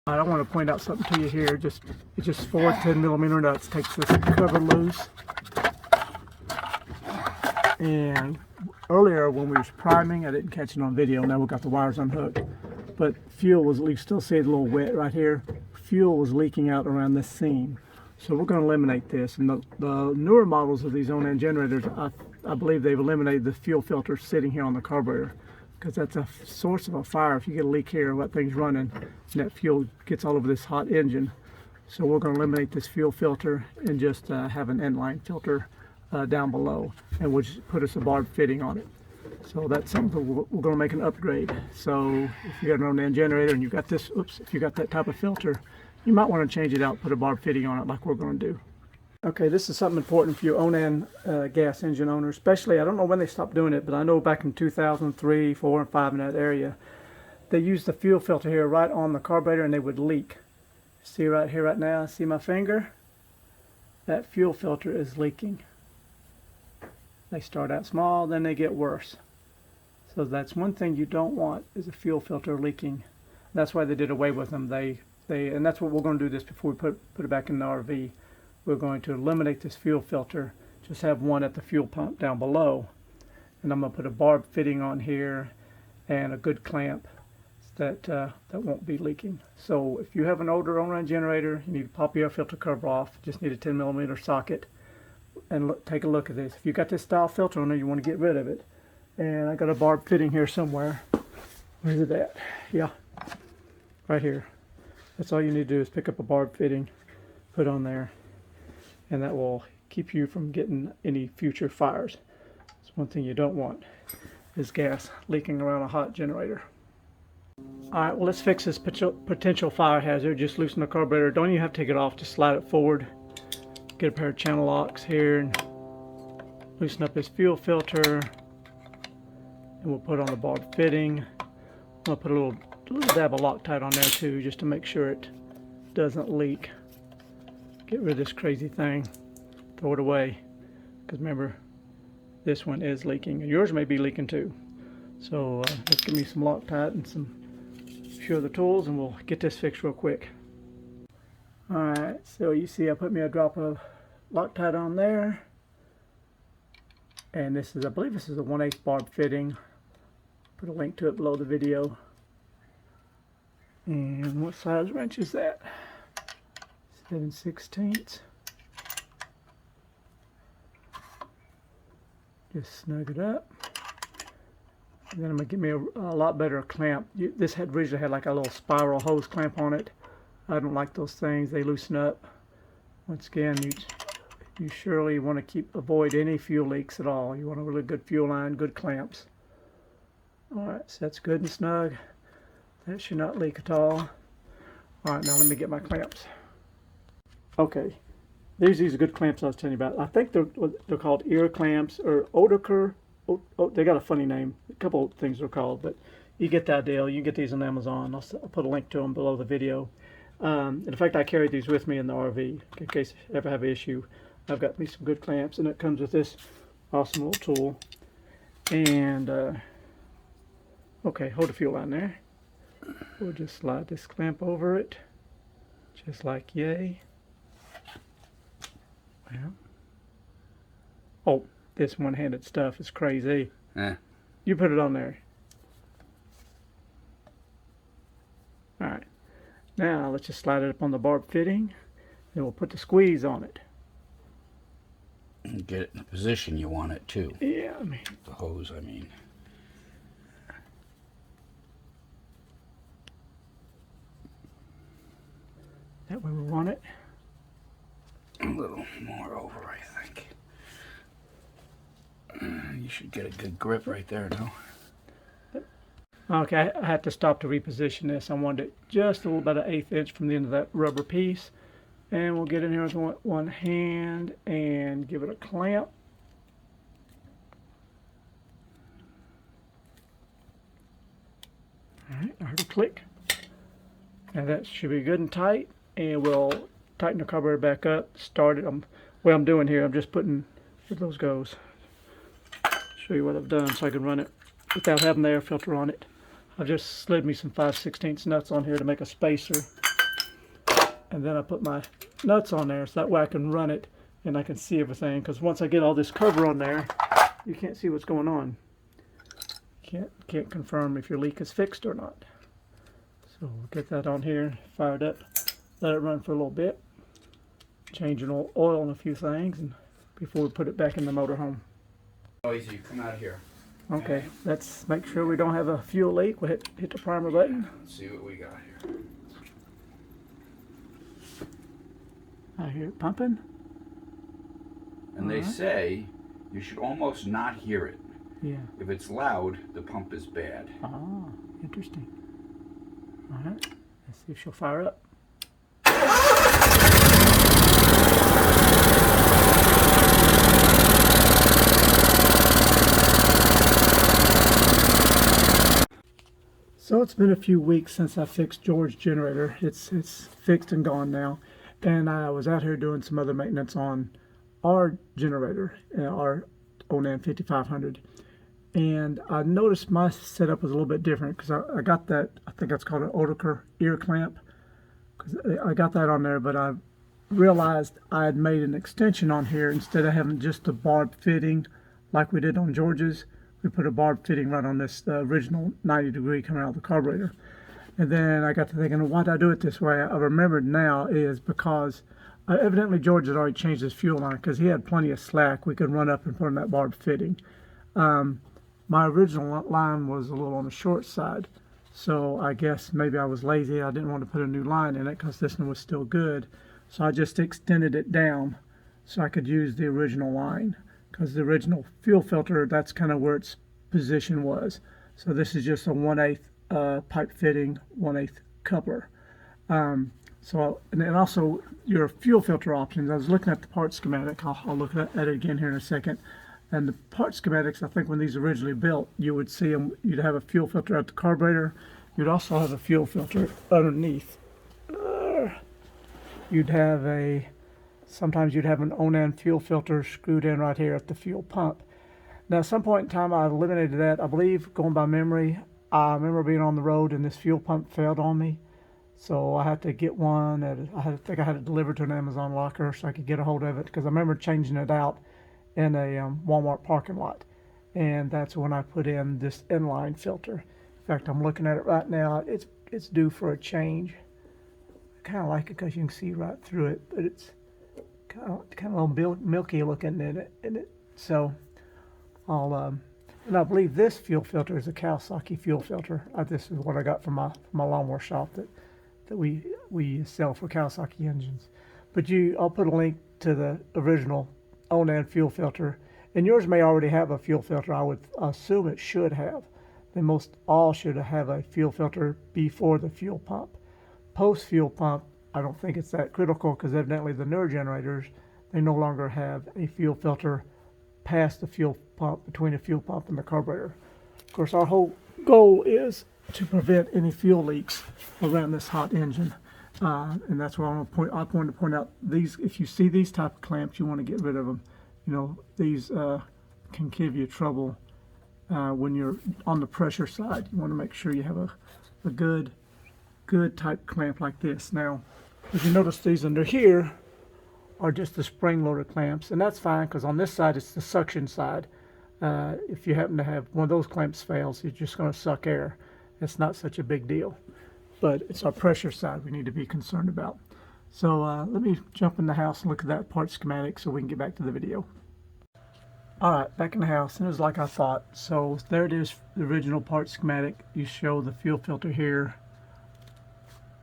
I want to point out something to you here. It's just 4 10mm nuts. Takes this cover loose. And earlier when we was priming, I didn't catch it on video. Now we got the wires unhooked. But fuel was, you still see it a little wet right here. Fuel was leaking out around this seam. So we're going to eliminate this. And the newer models of these Onan generators, I believe they've eliminated the fuel filter sitting here on the carburetor, because that's a source of a fire. If you get a leak here, what thing's running, and that fuel gets all over this hot engine. So we're going to eliminate this fuel filter and just have an inline filter down below, and we'll just put us a barb fitting on it. So that's something we're going to make an upgrade. So if you got an Onan generator and you got this, if you got that type of filter, you might want to change it out, put a barb fitting on it like we're going to do. Okay, this is something important for you Onan gas engine owners, especially, I don't know when they stopped doing it, but I know back in 2003, 4, and 5 in that area, they used the fuel filter here right on the carburetor and they would leak. See right here right now, see my finger? That fuel filter is leaking. They start out small, then they get worse. So that's one thing you don't want, is a fuel filter leaking. That's why they did away with them. And that's what we're going to do this before we put it back in the RV. We're going to eliminate this fuel filter, just have one at the fuel pump down below. And I'm going to put a barb fitting on here and a good clamp that won't be leaking. So if you have an older Onan generator, you need to pop your air filter cover off. Just need a 10mm socket. And take a look at this. If you got this style filter on there, you want to get rid of it. And I got a barb fitting here somewhere. Where's it at? Yeah, right here. That's all you need to do is pick up a barb fitting, put on there, and that will keep you from getting any future fires. It's one thing you don't want, is gas leaking around a hot generator. Alright, well, let's fix this potential fire hazard. Just loosen the carburetor. Don't even have to take it off, just slide it forward. Get a pair of channel locks here and loosen up this fuel filter, and we'll put on the barb fitting. I'm going to put a little dab of Loctite on there too, just to make sure it doesn't leak. Get rid of this crazy thing, throw it away, because remember, this one is leaking, and yours may be leaking too. So let's give me some Loctite and some few other tools, and we'll get this fixed real quick. Alright, so you see I put me a drop of Loctite on there, and this is, I believe this is a 1/8 barb fitting. Put a link to it below the video. And what size wrench is that? 7/16. Just snug it up. And then I'm going to get me a lot better clamp. This originally had like a little spiral hose clamp on it. I don't like those things. They loosen up. Once again, you surely want to avoid any fuel leaks at all. You want a really good fuel line, good clamps. Alright, so that's good and snug. That should not leak at all. Alright, now let me get my clamps. Okay, these are good clamps I was telling you about. I think they're called ear clamps or Odoker. Oh, they got a funny name. A couple of things they're called, but you get the idea. You can get these on Amazon. I'll put a link to them below the video. In fact, I carried these with me in the RV in case I ever have an issue. I've got me some good clamps, and it comes with this awesome little tool. And okay, hold the fuel line there. We'll just slide this clamp over it, just like yay. Well, oh, this one-handed stuff is crazy. You put it on there. Alright, now let's just slide it up on the barb fitting, and we'll put the squeeze on it. And get it in the position you want it to. Yeah, I mean. The hose, I mean. That way we want it. A little more over, I think. You should get a good grip right there now. Okay, I had to stop to reposition this. I wanted it just a little about 1/8 inch from the end of that rubber piece. And we'll get in here with one hand and give it a clamp. Alright, I heard a click. And that should be good and tight. And we'll tighten the carburetor back up, start it. What I'm doing here, I'm just putting, where those goes. Show you what I've done so I can run it without having the air filter on it. I've just slid me some 5/16 nuts on here to make a spacer. and then I put my nuts on there so that way I can run it and I can see everything, because once I get all this cover on there, you can't see what's going on. Can't confirm if your leak is fixed or not. So we'll get that on here, fire it up, let it run for a little bit, changing oil on a few things, and before we put it back in the motorhome. Noisy, you come out of here. Okay, let's make sure we don't have a fuel leak. We'll hit the primer button. Let's see what we got here. I hear it pumping. And they say you should almost not hear it. Yeah. If it's loud, the pump is bad. Ah, interesting. All right, let's see if she'll fire up. So it's been a few weeks since I fixed George's generator. It's fixed and gone now. And I was out here doing some other maintenance on our generator, our Onan 5500. And I noticed my setup was a little bit different because I got that, I think that's called an Odoker ear clamp. Because I got that on there, but I realized I had made an extension on here instead of having just a barb fitting like we did on George's. We put a barb fitting right on this original 90-degree coming out of the carburetor. And then I got to thinking, why did I do it this way? I remembered now is because evidently George had already changed his fuel line because he had plenty of slack. We could run up and put in that barb fitting. My original line was a little on the short side. So I guess maybe I was lazy. I didn't want to put a new line in it because this one was still good. So I just extended it down so I could use the original line. Because the original fuel filter, that's kind of where its position was. So this is just a 1/8 pipe fitting, 1/8 coupler. And then also your fuel filter options. I was looking at the part schematic. I'll look at it again here in a second. And the part schematics, I think when these originally built, you would see them. You'd have a fuel filter at the carburetor. You'd also have a fuel filter underneath. Sometimes you'd have an Onan fuel filter screwed in right here at the fuel pump. Now, at some point in time, I eliminated that. I believe, going by memory, I remember being on the road and this fuel pump failed on me. So I had to get one. I think I had it delivered to an Amazon locker so I could get a hold of it, because I remember changing it out in a Walmart parking lot. And that's when I put in this Inline filter. In fact, I'm looking at it right now. It's due for a change. I kind of like it because you can see right through it, but it's kind of a little milky looking in it. So and I believe this fuel filter is a Kawasaki fuel filter. This is what I got from my lawnmower shop that we sell for Kawasaki engines. But I'll put a link to the original Onan fuel filter, and yours may already have a fuel filter. I would assume it should have. They most all should have a fuel filter before the fuel pump. Post fuel pump, I don't think it's that critical, because evidently the newer generators, they no longer have a fuel filter past the fuel pump, between the fuel pump and the carburetor. Of course, our whole goal is to prevent any fuel leaks around this hot engine. And that's where I wanted to point out these. If you see these type of clamps, you want to get rid of them. You know, these can give you trouble when you're on the pressure side. You want to make sure you have a good type clamp like this. Now, if you notice, these under here are just the spring-loaded clamps, and that's fine because on this side it's the suction side. If you happen to have one of those clamps fails, you're just going to suck air. It's not such a big deal, but it's our pressure side we need to be concerned about. So let me jump in the house and look at that part schematic so we can get back to the video. Alright, back in the house, and it was like I thought. So there it is, the original part schematic. You show the fuel filter here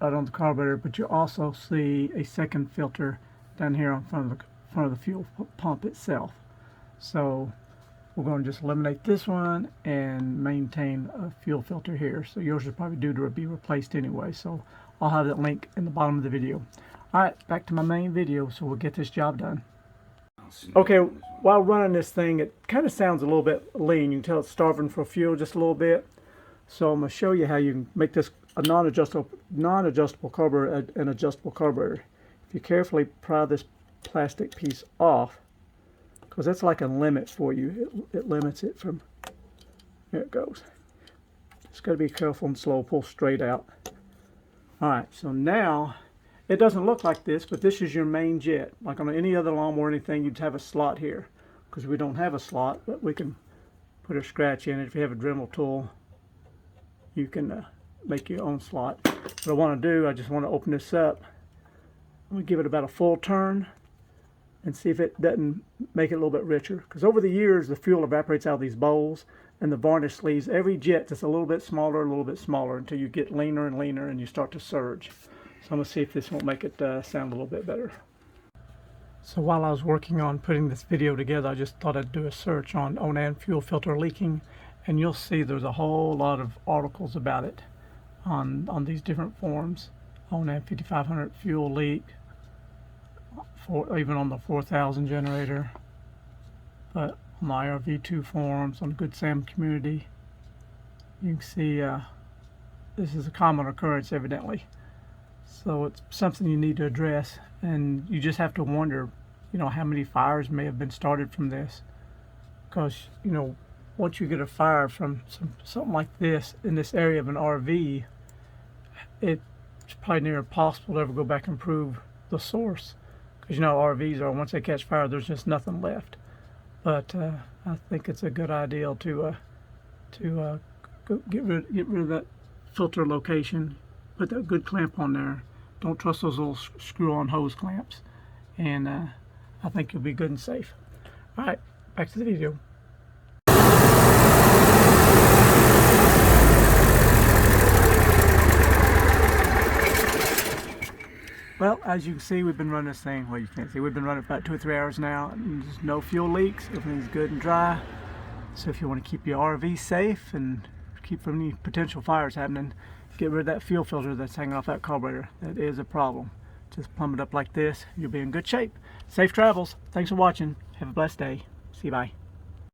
out on the carburetor, but you also see a second filter down here on front of the fuel pump itself. So we're going to just eliminate this one and maintain a fuel filter here. So yours is probably due to be replaced anyway. So I'll have that link in the bottom of the video. Alright, back to my main video, so we'll get this job done. Okay, while running this thing, it kind of sounds a little bit lean. You can tell it's starving for fuel just a little bit. So I'm going to show you how you can make this a non-adjustable carburetor an adjustable carburetor. If you carefully pry this plastic piece off, because that's like a limit for you. It limits it from, there it goes. Just got to be careful and slow, pull straight out. Alright, so now It doesn't look like this, but this is your main jet. Like on any other lawnmower or anything, you'd have a slot here. Because we don't have a slot, but we can put a scratch in it. If you have a Dremel tool, you can make your own slot. What I want to do, I just want to open this up. I'm going to give it about a full turn and see if it doesn't make it a little bit richer. Because over the years, the fuel evaporates out of these bowls, and the varnish leaves every jet just a little bit smaller until you get leaner and leaner and you start to surge. So I'm going to see if this won't make it sound a little bit better. So while I was working on putting this video together, I just thought I'd do a search on Onan fuel filter leaking, and you'll see there's a whole lot of articles about it on these different forums. Onan 5500 fuel leak, even on the 4000 generator, but on the IRV2 forums, on Good Sam community, you can see this is a common occurrence evidently. So it's something you need to address, and you just have to wonder, you know, how many fires may have been started from this. Because, you know, once you get a fire from something like this in this area of an RV, it's probably near impossible to ever go back and prove the source. Because, you know, RVs are, once they catch fire, there's just nothing left. But I think it's a good idea to get rid of that filter location. Put that good clamp on there. Don't trust those little screw-on hose clamps. And I think you'll be good and safe. All right, back to the video. Well, as you can see, we've been running this thing. Well, you can't see. We've been running about 2 or 3 hours now. And there's no fuel leaks. Everything's good and dry. So if you want to keep your RV safe and keep from any potential fires happening, get rid of that fuel filter that's hanging off that carburetor. That is a problem. Just plumb it up like this. You'll be in good shape. Safe travels. Thanks for watching. Have a blessed day. See you. Bye.